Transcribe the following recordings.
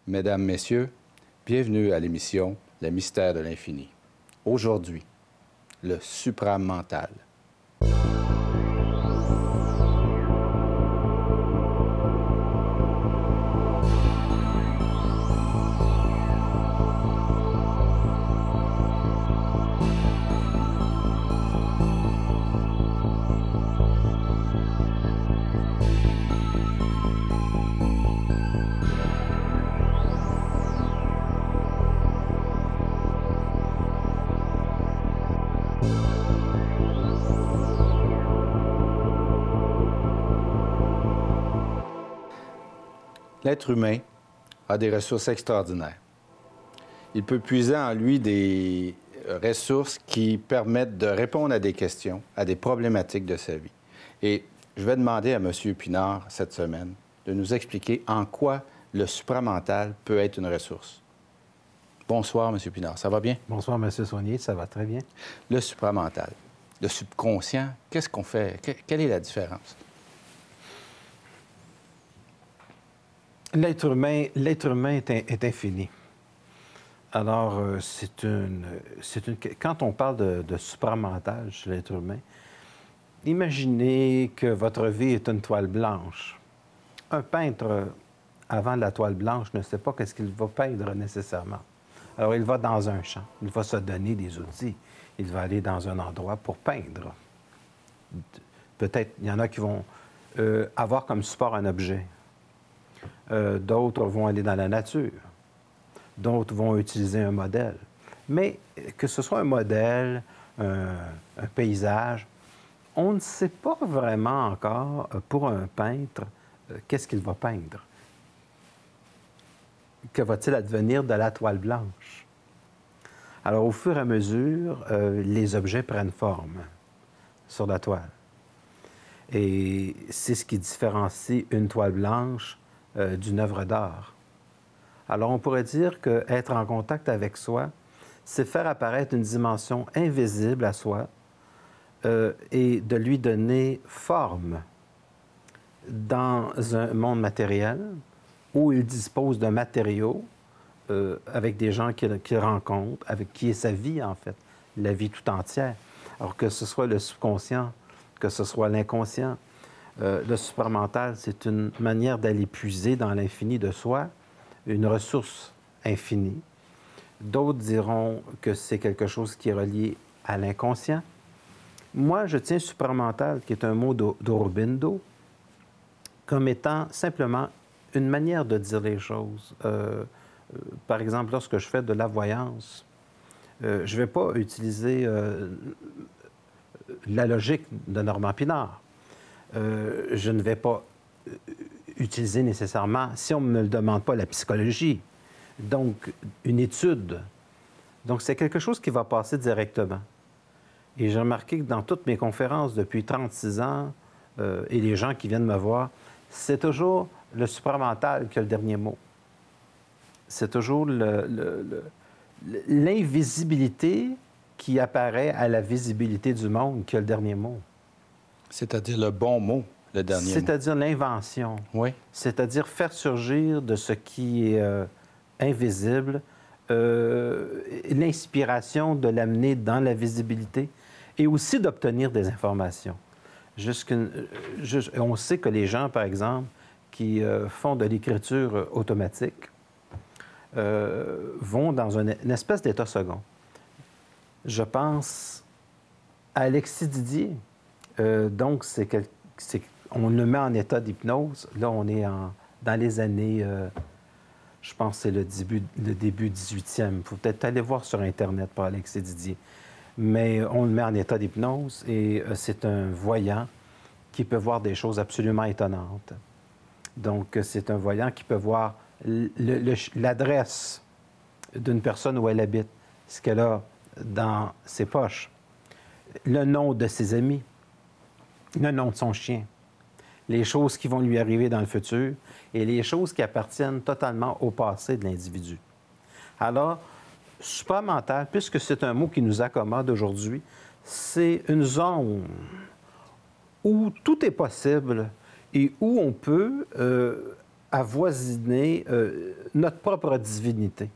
Mesdames, Messieurs, bienvenue à l'émission Le mystère de l'infini. Aujourd'hui, le supramental. L'être humain a des ressources extraordinaires. Il peut puiser en lui des ressources qui permettent de répondre à des questions, à des problématiques de sa vie. Et je vais demander à M. Pinard, cette semaine, de nous expliquer en quoi le supramental peut être une ressource. Bonsoir, M. Pinard. Ça va bien? Bonsoir, M. Saunier. Ça va très bien. Le supramental, le subconscient, qu'est-ce qu'on fait? Quelle est la différence? L'être humain est infini. Alors, quand on parle de supramental chez l'être humain, imaginez que votre vie est une toile blanche. Un peintre, avant la toile blanche, ne sait pas qu'est-ce qu'il va peindre nécessairement. Alors, il va dans un champ, il va se donner des outils, il va aller dans un endroit pour peindre. Peut-être, il y en a qui vont avoir comme support un objet. D'autres vont aller dans la nature. D'autres vont utiliser un modèle. Mais que ce soit un modèle, un paysage, on ne sait pas vraiment encore, pour un peintre, qu'est-ce qu'il va peindre. Que va-t-il advenir de la toile blanche? Alors, au fur et à mesure, les objets prennent forme sur la toile. Et c'est ce qui différencie une toile blanche d'une œuvre d'art. Alors, on pourrait dire qu'être en contact avec soi, c'est faire apparaître une dimension invisible à soi et de lui donner forme dans un monde matériel où il dispose de matériaux avec des gens qu'il rencontre, avec qui est sa vie, en fait, la vie tout entière. Alors, que ce soit le subconscient, que ce soit l'inconscient, le supramental, c'est une manière d'aller puiser dans l'infini de soi, une ressource infinie. D'autres diront que c'est quelque chose qui est relié à l'inconscient. Moi, je tiens supramental, qui est un mot d'Aurobindo, comme étant simplement une manière de dire les choses. Par exemple, lorsque je fais de la voyance, je ne vais pas utiliser la logique de Normand Pinard. Je ne vais pas utiliser nécessairement, si on ne me le demande pas, la psychologie. Donc, une étude. Donc, c'est quelque chose qui va passer directement. Et j'ai remarqué que dans toutes mes conférences depuis 36 ans, et les gens qui viennent me voir, c'est toujours le supramental qui a le dernier mot. C'est toujours l'invisibilité qui apparaît à la visibilité du monde qui a le dernier mot. C'est-à-dire le bon mot, le dernier mot. C'est-à-dire l'invention. Oui. C'est-à-dire faire surgir de ce qui est invisible, l'inspiration de l'amener dans la visibilité et aussi d'obtenir des informations. On sait que les gens, par exemple, qui font de l'écriture automatique, vont dans une espèce d'état second. Je pense à Alexis Didier. Donc, on le met en état d'hypnose. Là, on est dans les années, je pense que c'est le début 18e. Il faut peut-être aller voir sur Internet pour Alexis Didier. Mais on le met en état d'hypnose et c'est un voyant qui peut voir des choses absolument étonnantes. Donc, c'est un voyant qui peut voir l'adresse d'une personne où elle habite, ce qu'elle a dans ses poches, le nom de ses amis, le nom de son chien, les choses qui vont lui arriver dans le futur et les choses qui appartiennent totalement au passé de l'individu. Alors, supramental, puisque c'est un mot qui nous accommode aujourd'hui, c'est une zone où tout est possible et où on peut avoisiner notre propre divinité.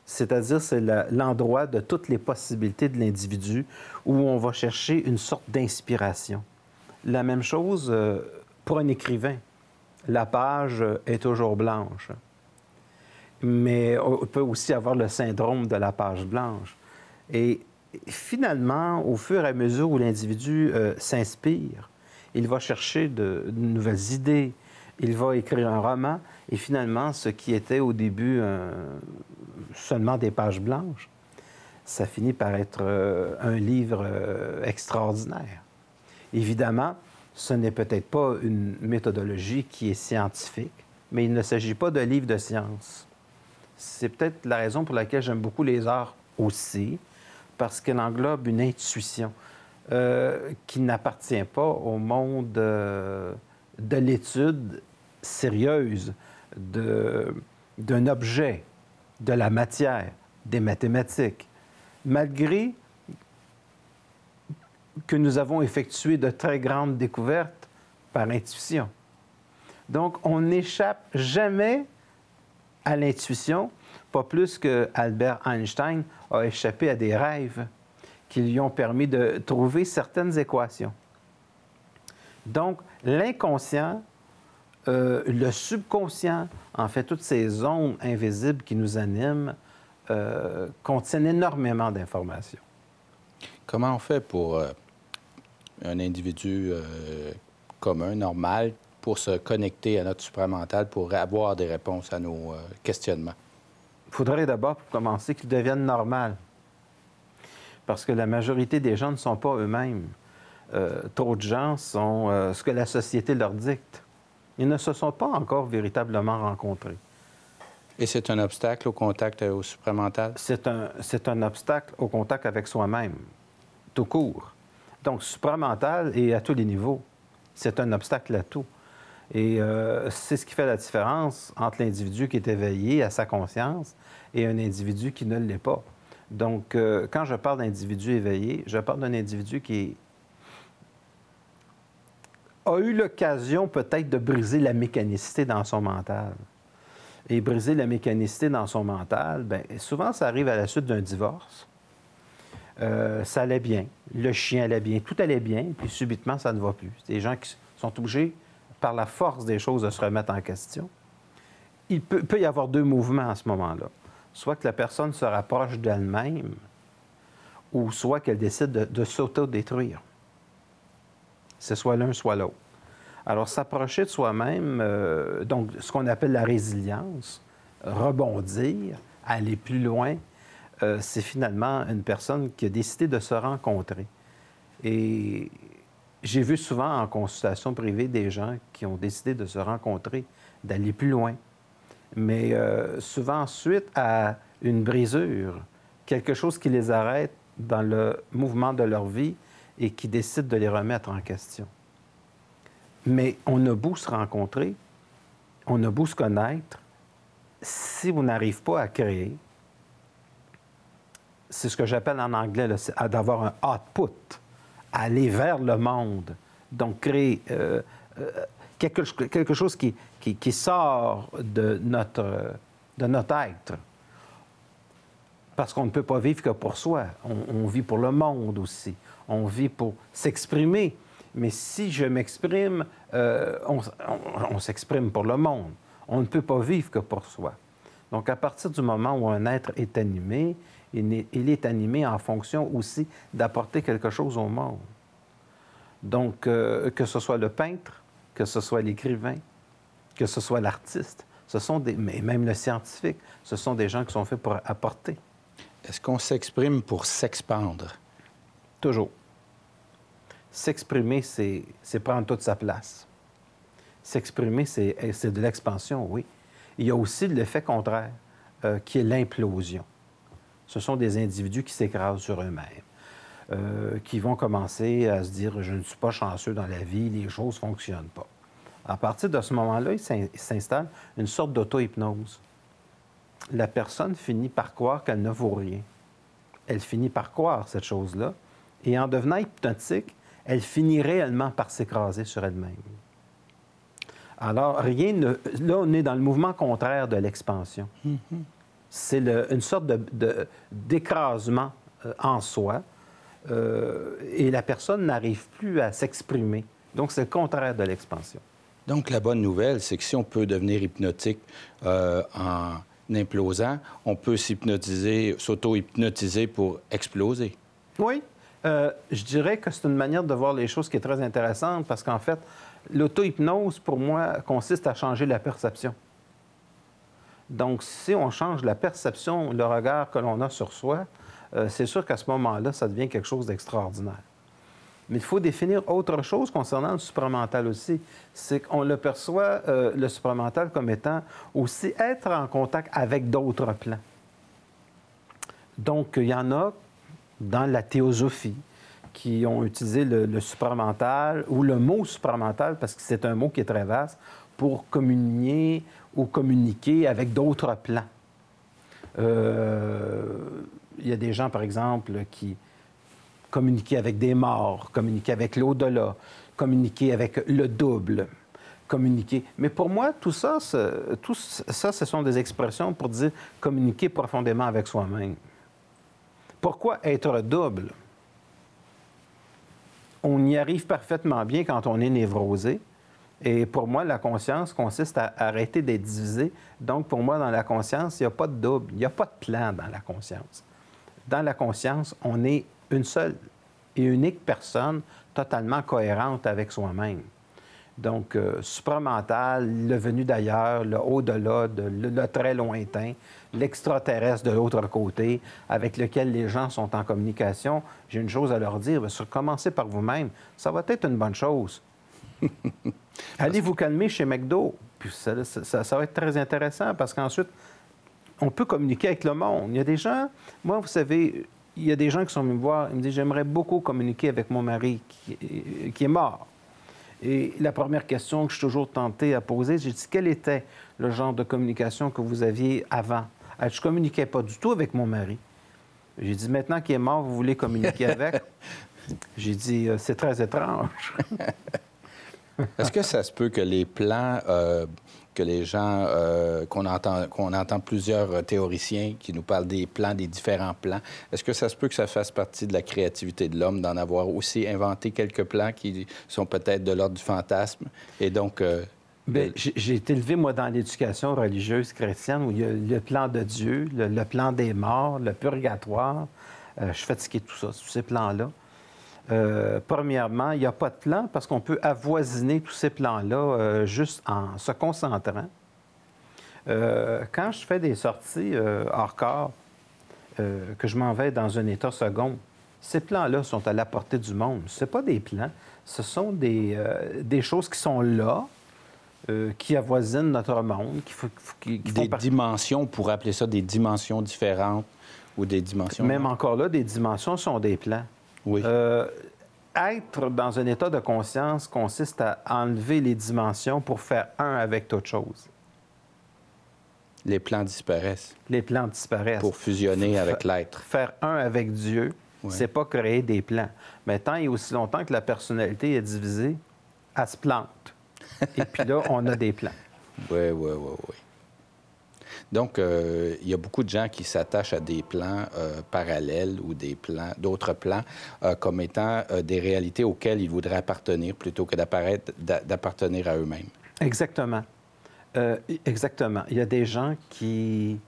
C'est-à-dire, c'est l'endroit de toutes les possibilités de l'individu où on va chercher une sorte d'inspiration. La même chose pour un écrivain. La page est toujours blanche. Mais on peut aussi avoir le syndrome de la page blanche. Et finalement, au fur et à mesure où l'individu s'inspire, il va chercher de nouvelles idées, il va écrire un roman, et finalement, ce qui était au début seulement des pages blanches, ça finit par être un livre extraordinaire. Évidemment, ce n'est peut-être pas une méthodologie qui est scientifique, mais il ne s'agit pas de livre de science. C'est peut-être la raison pour laquelle j'aime beaucoup les arts aussi, parce qu'elle englobe une intuition qui n'appartient pas au monde de l'étude sérieuse d'un objet, de la matière, des mathématiques. Malgré que nous avons effectué de très grandes découvertes par intuition. Donc, on n'échappe jamais à l'intuition, pas plus que Albert Einstein a échappé à des rêves qui lui ont permis de trouver certaines équations. Donc, l'inconscient, le subconscient, en fait, toutes ces zones invisibles qui nous animent, contiennent énormément d'informations. Comment on fait pour un individu commun, normal, pour se connecter à notre supramental, pour avoir des réponses à nos questionnements? Il faudrait d'abord, pour commencer, qu'ils deviennent normaux. Parce que la majorité des gens ne sont pas eux-mêmes. Trop de gens sont ce que la société leur dicte. Ils ne se sont pas encore véritablement rencontrés. Et c'est un obstacle au contact au supramental? C'est un obstacle au contact avec soi-même, tout court. Donc, supramental et à tous les niveaux. C'est un obstacle à tout. Et c'est ce qui fait la différence entre l'individu qui est éveillé à sa conscience et un individu qui ne l'est pas. Donc, quand je parle d'individu éveillé, je parle d'un individu qui a eu l'occasion peut-être de briser la mécanicité dans son mental. Et briser la mécanicité dans son mental, bien, souvent, ça arrive à la suite d'un divorce. Ça allait bien, le chien allait bien, tout allait bien, puis subitement, ça ne va plus. C'est des gens qui sont obligés, par la force des choses, de se remettre en question. Il peut y avoir deux mouvements à ce moment-là. Soit que la personne se rapproche d'elle-même, ou soit qu'elle décide de s'auto-détruire. C'est soit l'un, soit l'autre. Alors, s'approcher de soi-même, donc ce qu'on appelle la résilience, rebondir, aller plus loin, c'est finalement une personne qui a décidé de se rencontrer. Et j'ai vu souvent en consultation privée des gens qui ont décidé de se rencontrer, d'aller plus loin. Mais souvent suite à une brisure, quelque chose qui les arrête dans le mouvement de leur vie et qui décide de les remettre en question. Mais on a beau se rencontrer, on a beau se connaître, si on n'arrive pas à créer, c'est ce que j'appelle en anglais, d'avoir un output, aller vers le monde, donc créer quelque chose qui sort de notre être. Parce qu'on ne peut pas vivre que pour soi, on vit pour le monde aussi, on vit pour s'exprimer. Mais si je m'exprime, on s'exprime pour le monde. On ne peut pas vivre que pour soi. Donc, à partir du moment où un être est animé, il est animé en fonction aussi d'apporter quelque chose au monde. Donc, que ce soit le peintre, que ce soit l'écrivain, que ce soit l'artiste, mais même le scientifique, ce sont des gens qui sont faits pour apporter. Est-ce qu'on s'exprime pour s'expandre? Toujours. S'exprimer, c'est prendre toute sa place. S'exprimer, c'est de l'expansion, oui. Il y a aussi l'effet contraire, qui est l'implosion. Ce sont des individus qui s'écrasent sur eux-mêmes, qui vont commencer à se dire « je ne suis pas chanceux dans la vie, les choses ne fonctionnent pas ». À partir de ce moment-là, il s'installe une sorte d'auto-hypnose. La personne finit par croire qu'elle ne vaut rien. Elle finit par croire cette chose-là, et en devenant hypnotique, elle finit réellement par s'écraser sur elle-même. Alors, rien ne... Là, on est dans le mouvement contraire de l'expansion. C'est une sorte d'écrasement en soi, et la personne n'arrive plus à s'exprimer. Donc, c'est le contraire de l'expansion. Donc, la bonne nouvelle, c'est que si on peut devenir hypnotique en implosant, on peut s'auto-hypnotiser pour exploser. Oui. Je dirais que c'est une manière de voir les choses qui est très intéressante parce qu'en fait, l'auto-hypnose, pour moi, consiste à changer la perception. Donc, si on change la perception, le regard que l'on a sur soi, c'est sûr qu'à ce moment-là, ça devient quelque chose d'extraordinaire. Mais il faut définir autre chose concernant le supramental aussi. C'est qu'on le perçoit, le supramental, comme étant aussi être en contact avec d'autres plans. Donc, il y en a dans la théosophie qui ont utilisé le supramental ou le mot supramental, parce que c'est un mot qui est très vaste, pour communier ou communiquer avec d'autres plans. Il y a des gens, par exemple, qui communiquaient avec des morts, communiquaient avec l'au-delà, communiquaient avec le double, communiquer. Mais pour moi, tout ça, ce sont des expressions pour dire communiquer profondément avec soi-même. Pourquoi être double? On y arrive parfaitement bien quand on est névrosé. Et pour moi, la conscience consiste à arrêter d'être divisé. Donc, pour moi, dans la conscience, il n'y a pas de double, il n'y a pas de plan dans la conscience. Dans la conscience, on est une seule et unique personne totalement cohérente avec soi-même. Donc, supramental, le venu d'ailleurs, le au-delà, le très lointain, l'extraterrestre de l'autre côté, avec lequel les gens sont en communication, j'ai une chose à leur dire, commencez par vous-même, ça va être une bonne chose. Allez vous calmer chez McDo, puis ça va être très intéressant parce qu'ensuite, on peut communiquer avec le monde. Il y a des gens, moi, vous savez, il y a des gens qui sont venus me voir, ils me disent, j'aimerais beaucoup communiquer avec mon mari qui est mort. Et la première question que je suis toujours tenté à poser, j'ai dit, quel était le genre de communication que vous aviez avant? Je ne communiquais pas du tout avec mon mari. J'ai dit, maintenant qu'il est mort, vous voulez communiquer avec? J'ai dit, c'est très étrange. Est-ce que ça se peut que les plans que les gens, qu'on entend plusieurs théoriciens qui nous parlent des plans, des différents plans, est-ce que ça se peut que ça fasse partie de la créativité de l'homme, d'en avoir aussi inventé quelques plans qui sont peut-être de l'ordre du fantasme? Et donc... Bien, j'ai été élevé, moi, dans l'éducation religieuse chrétienne, où il y a le plan de Dieu, le plan des morts, le purgatoire. Je suis fatigué de tout ça, tous ces plans-là. Premièrement, il n'y a pas de plan parce qu'on peut avoisiner tous ces plans-là juste en se concentrant. Quand je fais des sorties hors corps, que je m'en vais dans un état second, ces plans-là sont à la portée du monde. Ce pas des plans, ce sont des choses qui sont là, qui avoisinent notre monde, des dimensions, on pourrait appeler ça des dimensions différentes ou des dimensions... Même encore là, des dimensions sont des plans. Oui. Être dans un état de conscience consiste à enlever les dimensions pour faire un avec toute chose. Les plans disparaissent. Les plans disparaissent. Pour fusionner avec l'être. Faire un avec Dieu, oui. C'est pas créer des plans. Mais tant et aussi longtemps que la personnalité est divisée, elle se plante. Et puis là, on a des plans. Oui. Donc, il y a beaucoup de gens qui s'attachent à des plans parallèles ou d'autres plans comme étant des réalités auxquelles ils voudraient appartenir plutôt que d'appartenir à eux-mêmes. Exactement. Exactement. Il y a des gens qui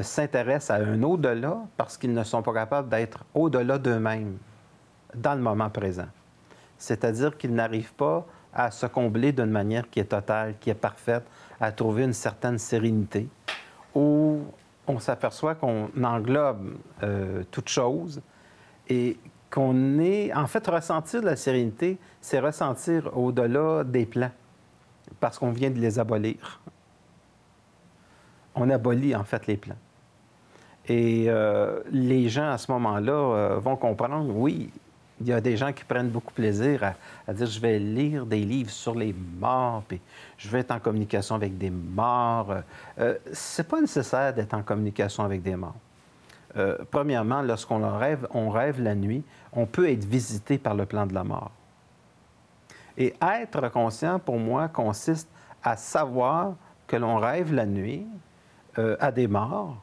s'intéressent à un au-delà parce qu'ils ne sont pas capables d'être au-delà d'eux-mêmes dans le moment présent. C'est-à-dire qu'ils n'arrivent pas à se combler d'une manière qui est totale, qui est parfaite, à trouver une certaine sérénité, où on s'aperçoit qu'on englobe toute chose et qu'on est... En fait, ressentir la sérénité, c'est ressentir au-delà des plans, parce qu'on vient de les abolir. On abolit, en fait, les plans. Et les gens, à ce moment-là, vont comprendre, oui, il y a des gens qui prennent beaucoup plaisir à dire, je vais lire des livres sur les morts, puis je vais être en communication avec des morts. C'est pas nécessaire d'être en communication avec des morts. Premièrement, lorsqu'on on rêve la nuit, on peut être visité par le plan de la mort. Et être conscient, pour moi, consiste à savoir que l'on rêve la nuit à des morts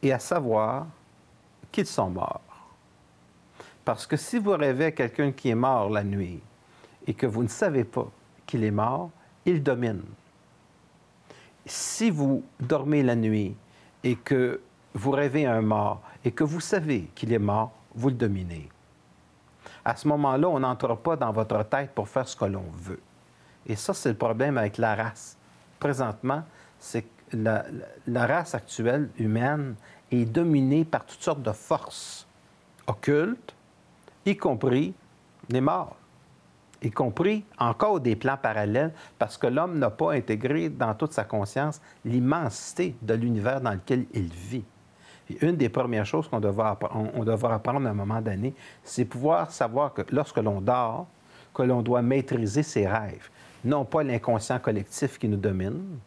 et à savoir qu'ils sont morts. Parce que si vous rêvez à quelqu'un qui est mort la nuit et que vous ne savez pas qu'il est mort, il domine. Si vous dormez la nuit et que vous rêvez à un mort et que vous savez qu'il est mort, vous le dominez. À ce moment-là, on n'entre pas dans votre tête pour faire ce que l'on veut. Et ça, c'est le problème avec la race. Présentement, c'est que la race actuelle humaine est dominée par toutes sortes de forces occultes, y compris les morts, y compris encore des plans parallèles, parce que l'homme n'a pas intégré dans toute sa conscience l'immensité de l'univers dans lequel il vit. Et une des premières choses qu'on devra apprendre à un moment donné, c'est pouvoir savoir que lorsque l'on dort, que l'on doit maîtriser ses rêves. Non pas l'inconscient collectif qui nous domine,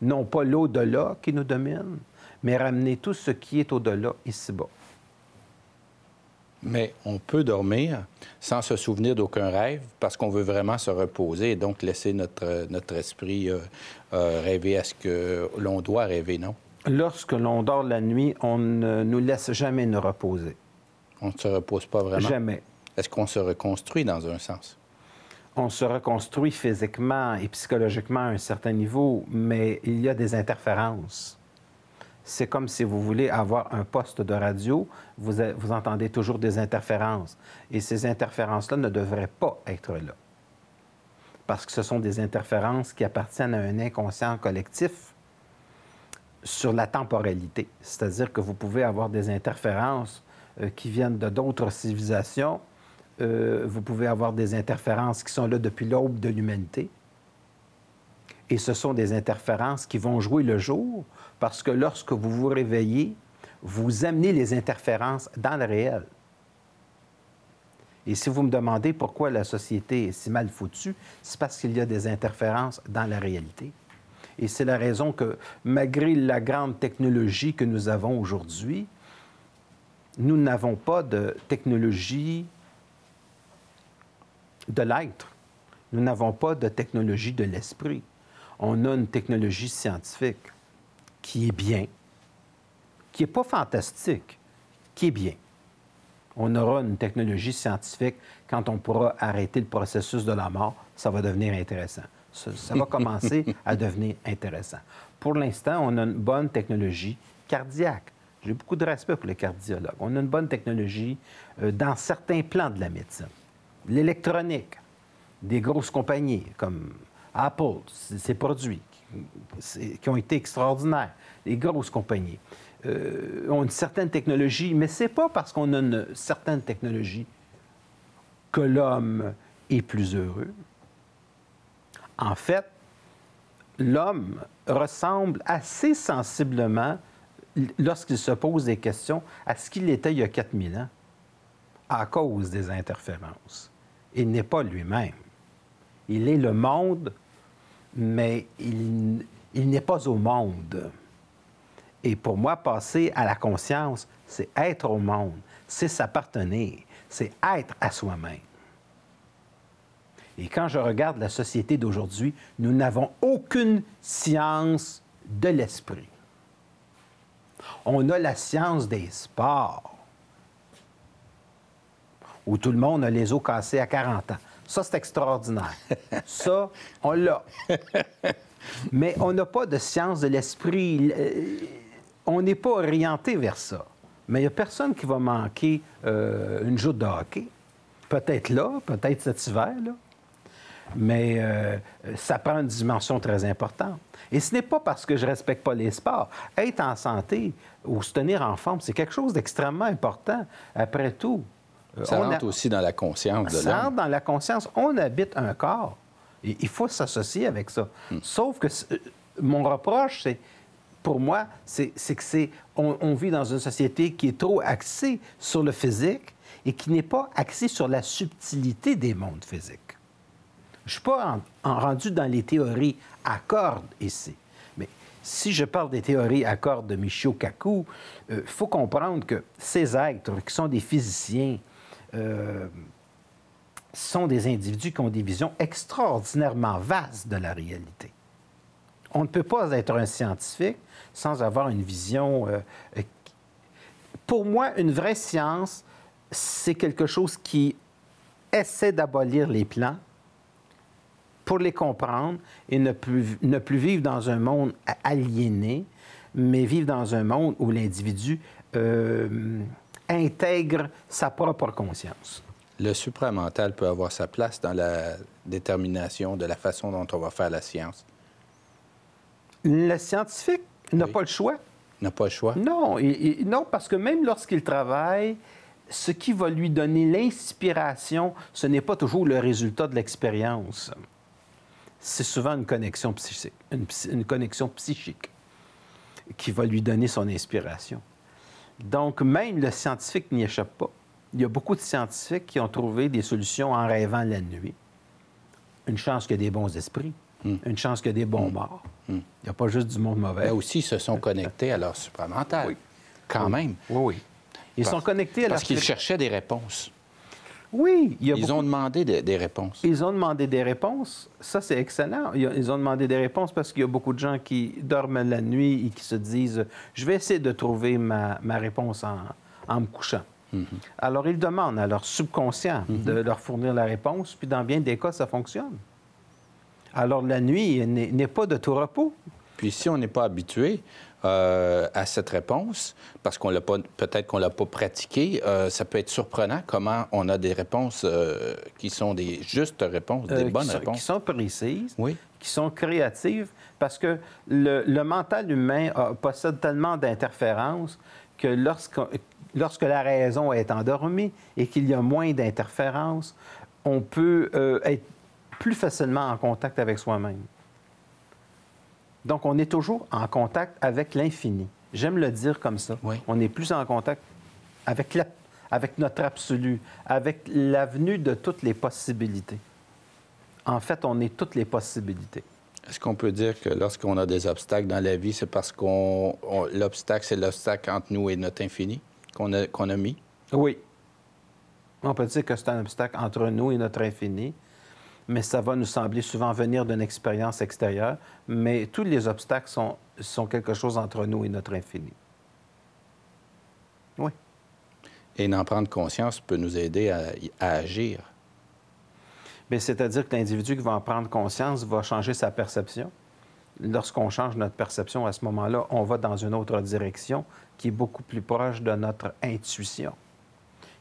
non pas l'au-delà qui nous domine, mais ramener tout ce qui est au-delà ici-bas. Mais on peut dormir sans se souvenir d'aucun rêve parce qu'on veut vraiment se reposer et donc laisser notre esprit rêver à ce que l'on doit rêver, non? Lorsque l'on dort la nuit, on ne nous laisse jamais nous reposer. On ne se repose pas vraiment? Jamais. Est-ce qu'on se reconstruit dans un sens? On se reconstruit physiquement et psychologiquement à un certain niveau, mais il y a des interférences. C'est comme si vous voulez avoir un poste de radio, vous entendez toujours des interférences. Et ces interférences-là ne devraient pas être là. Parce que ce sont des interférences qui appartiennent à un inconscient collectif sur la temporalité. C'est-à-dire que vous pouvez avoir des interférences qui viennent de d'autres civilisations. Vous pouvez avoir des interférences qui sont là depuis l'aube de l'humanité. Et ce sont des interférences qui vont jouer le jour parce que lorsque vous vous réveillez, vous amenez les interférences dans le réel. Et si vous me demandez pourquoi la société est si mal foutue, c'est parce qu'il y a des interférences dans la réalité. Et c'est la raison que, malgré la grande technologie que nous avons aujourd'hui, nous n'avons pas de technologie de l'être. Nous n'avons pas de technologie de l'esprit. On a une technologie scientifique qui est bien, qui n'est pas fantastique, qui est bien. On aura une technologie scientifique quand on pourra arrêter le processus de la mort, ça va devenir intéressant. Ça va commencer à devenir intéressant. Pour l'instant, on a une bonne technologie cardiaque. J'ai beaucoup de respect pour les cardiologues. On a une bonne technologie dans certains plans de la médecine. L'électronique, des grosses compagnies comme Apple, ses produits qui ont été extraordinaires, les grosses compagnies, ont une certaine technologie, mais ce n'est pas parce qu'on a une certaine technologie que l'homme est plus heureux. En fait, l'homme ressemble assez sensiblement, lorsqu'il se pose des questions, à ce qu'il était il y a 4000 ans, à cause des interférences. Il n'est pas lui-même. Il est le monde, mais il n'est pas au monde. Et pour moi, passer à la conscience, c'est être au monde, c'est s'appartenir, c'est être à soi-même. Et quand je regarde la société d'aujourd'hui, nous n'avons aucune science de l'esprit. On a la science des sports, où tout le monde a les os cassés à 40 ans. Ça, c'est extraordinaire. Ça, on l'a. Mais on n'a pas de science de l'esprit. On n'est pas orienté vers ça. Mais il n'y a personne qui va manquer une joute de hockey. Peut-être là, peut-être cet hiver, là. Mais ça prend une dimension très importante. Et ce n'est pas parce que je ne respecte pas les sports. Être en santé ou se tenir en forme, c'est quelque chose d'extrêmement important. Après tout, ça rentre aussi dans la conscience de l'homme. Ça rentre dans la conscience. On habite un corps. Et il faut s'associer avec ça. Sauf que mon reproche, pour moi, c'est que on vit dans une société qui est trop axée sur le physique et qui n'est pas axée sur la subtilité des mondes physiques. Je ne suis pas rendu dans les théories à cordes ici. Mais si je parle des théories à cordes de Michio Kaku, il faut comprendre que ces êtres qui sont des physiciens, sont des individus qui ont des visions extraordinairement vastes de la réalité. On ne peut pas être un scientifique sans avoir une vision... Pour moi, une vraie science, c'est quelque chose qui essaie d'abolir les plans pour les comprendre et ne plus vivre dans un monde aliéné, mais vivre dans un monde où l'individu intègre sa propre conscience. Le supramental peut avoir sa place dans la détermination de la façon dont on va faire la science. Le scientifique n'a pas le choix. N'a pas le choix? Non, non, parce que même lorsqu'il travaille, ce qui va lui donner l'inspiration, ce n'est pas toujours le résultat de l'expérience. C'est souvent une connexion psychique, une connexion psychique qui va lui donner son inspiration. Donc, même le scientifique n'y échappe pas. Il y a beaucoup de scientifiques qui ont trouvé des solutions en rêvant la nuit. Une chance qu'il y a des bons esprits. Une chance qu'il y a des bons morts. Il n'y a pas juste du monde mauvais. Mais aussi, ils se sont connectés à leur supramental. Oui. Quand même. Oui. Ils sont connectés à leur... Parce qu'ils cherchaient des réponses. Oui. Ils ont demandé des réponses. Ils ont demandé des réponses. Ça, c'est excellent. Ils ont demandé des réponses parce qu'il y a beaucoup de gens qui dorment la nuit et qui se disent « Je vais essayer de trouver ma réponse en me couchant. Alors, ils demandent à leur subconscient de leur fournir la réponse, puis dans bien des cas, ça fonctionne. Alors, la nuit n'est pas de tout repos. Puis si on n'est pas habitué à cette réponse, parce qu'on l'a pas, peut-être qu'on ne l'a pas pratiqué, ça peut être surprenant comment on a des réponses qui sont des justes réponses, des bonnes réponses. Qui sont précises, oui. Qui sont créatives, parce que le mental humain possède tellement d'interférences que lorsque la raison est endormie et qu'il y a moins d'interférences, on peut être plus facilement en contact avec soi-même. Donc, on est toujours en contact avec l'infini. J'aime le dire comme ça. Oui. On est plus en contact avec notre absolu, avec l'avenue de toutes les possibilités. En fait, on est toutes les possibilités. Est-ce qu'on peut dire que lorsqu'on a des obstacles dans la vie, c'est parce que l'obstacle, c'est l'obstacle entre nous et notre infini qu'on a mis? Oui. On peut dire que c'est un obstacle entre nous et notre infini, mais ça va nous sembler souvent venir d'une expérience extérieure, mais tous les obstacles sont quelque chose entre nous et notre infini. Oui. Et d'en prendre conscience peut nous aider à agir. Bien, c'est-à-dire que l'individu qui va en prendre conscience va changer sa perception. Lorsqu'on change notre perception, à ce moment-là, on va dans une autre direction qui est beaucoup plus proche de notre intuition,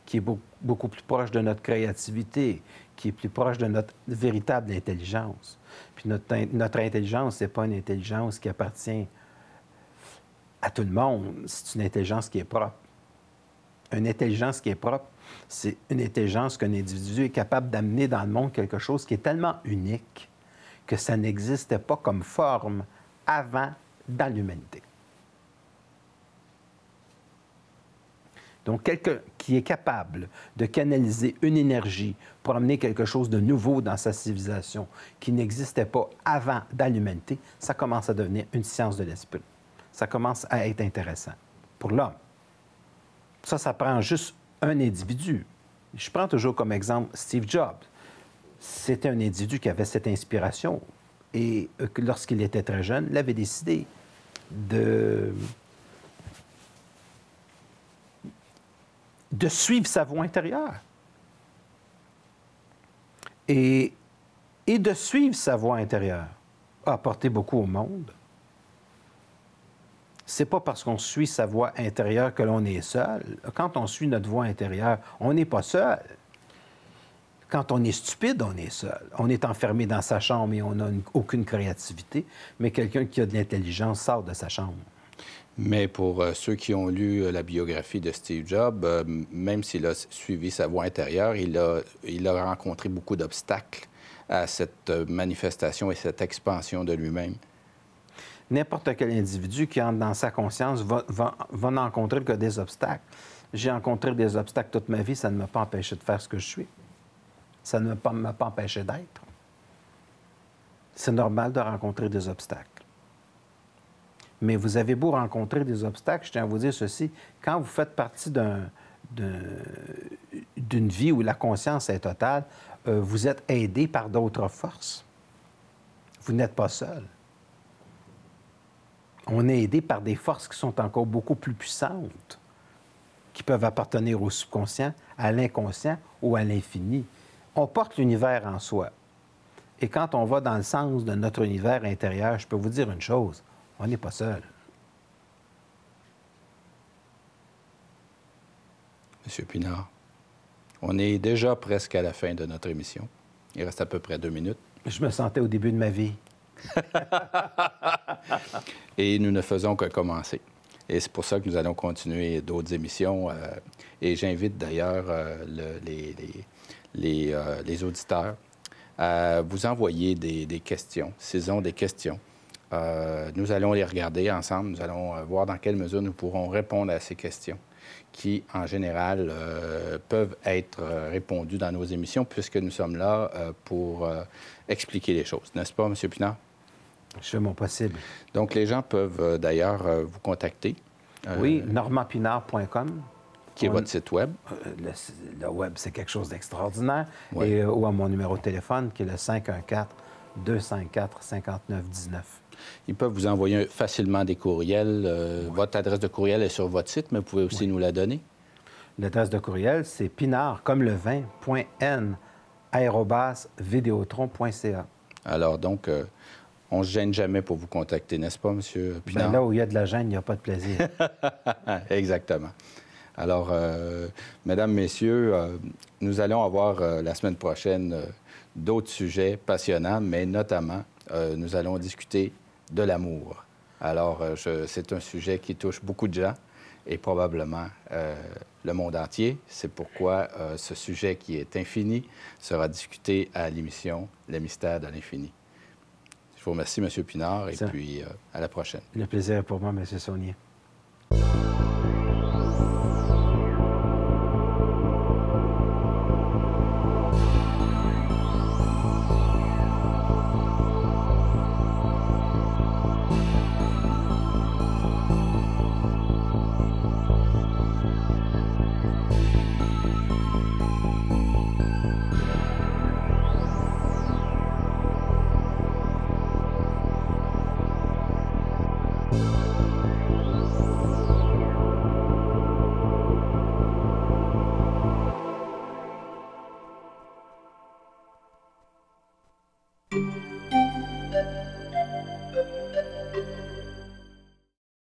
qui est beaucoup plus proche de notre créativité, qui est plus proche de notre véritable intelligence. Puis notre intelligence, ce n'est pas une intelligence qui appartient à tout le monde, c'est une intelligence qui est propre. Une intelligence qui est propre, c'est une intelligence qu'un individu est capable d'amener dans le monde quelque chose qui est tellement unique que ça n'existait pas comme forme avant dans l'humanité. Donc, quelqu'un qui est capable de canaliser une énergie pour amener quelque chose de nouveau dans sa civilisation qui n'existait pas avant dans l'humanité, ça commence à devenir une science de l'esprit. Ça commence à être intéressant pour l'homme. Ça prend juste un individu. Je prends toujours comme exemple Steve Jobs. C'était un individu qui avait cette inspiration et lorsqu'il était très jeune, il avait décidé de suivre sa voie intérieure. Et de suivre sa voie intérieure a apporté beaucoup au monde. C'est pas parce qu'on suit sa voie intérieure que l'on est seul. Quand on suit notre voie intérieure, on n'est pas seul. Quand on est stupide, on est seul. On est enfermé dans sa chambre et on n'a aucune créativité. Mais quelqu'un qui a de l'intelligence sort de sa chambre. Mais pour ceux qui ont lu la biographie de Steve Jobs, même s'il a suivi sa voie intérieure, il a rencontré beaucoup d'obstacles à cette manifestation et cette expansion de lui-même. N'importe quel individu qui entre dans sa conscience va n'en rencontrer que des obstacles. J'ai rencontré des obstacles toute ma vie, ça ne m'a pas empêché de faire ce que je suis. Ça ne m'a pas empêché d'être. C'est normal de rencontrer des obstacles. Mais vous avez beau rencontrer des obstacles, je tiens à vous dire ceci, quand vous faites partie d'une vie où la conscience est totale, vous êtes aidé par d'autres forces. Vous n'êtes pas seul. On est aidé par des forces qui sont encore beaucoup plus puissantes, qui peuvent appartenir au subconscient, à l'inconscient ou à l'infini. On porte l'univers en soi. Et quand on va dans le sens de notre univers intérieur, je peux vous dire une chose, on n'est pas seul. Monsieur Pinard, on est déjà presque à la fin de notre émission. Il reste à peu près 2 minutes. Je me sentais au début de ma vie. Et nous ne faisons que commencer. Et c'est pour ça que nous allons continuer d'autres émissions. Et j'invite d'ailleurs les auditeurs à vous envoyer des questions. S'ils ont des questions, nous allons les regarder ensemble. Nous allons voir dans quelle mesure nous pourrons répondre à ces questions qui, en général, peuvent être répondues dans nos émissions puisque nous sommes là pour expliquer les choses. N'est-ce pas, M. Pinard? Je fais mon possible. Donc, les gens peuvent d'ailleurs vous contacter. Oui, normandpinard.com. Qui est votre site Web. Le Web, c'est quelque chose d'extraordinaire. Oui. Et, ou à mon numéro de téléphone, qui est le 514-254-5919. Ils peuvent vous envoyer facilement des courriels. Oui. Votre adresse de courriel est sur votre site, mais vous pouvez aussi nous la donner. L'adresse de courriel, c'est pinard, comme le vin, .n, @videotron.ca. Alors, donc, on ne se gêne jamais pour vous contacter, n'est-ce pas, M. Pinard? Bien, là où il y a de la gêne, il n'y a pas de plaisir. Exactement. Alors, mesdames, messieurs, nous allons avoir la semaine prochaine d'autres sujets passionnants, mais notamment, nous allons discuter de l'amour. Alors, c'est un sujet qui touche beaucoup de gens et probablement le monde entier. C'est pourquoi ce sujet qui est infini sera discuté à l'émission Le mystère de l'infini. Je vous remercie, M. Pinard, et puis à la prochaine. Le plaisir est pour moi, M. Saunier.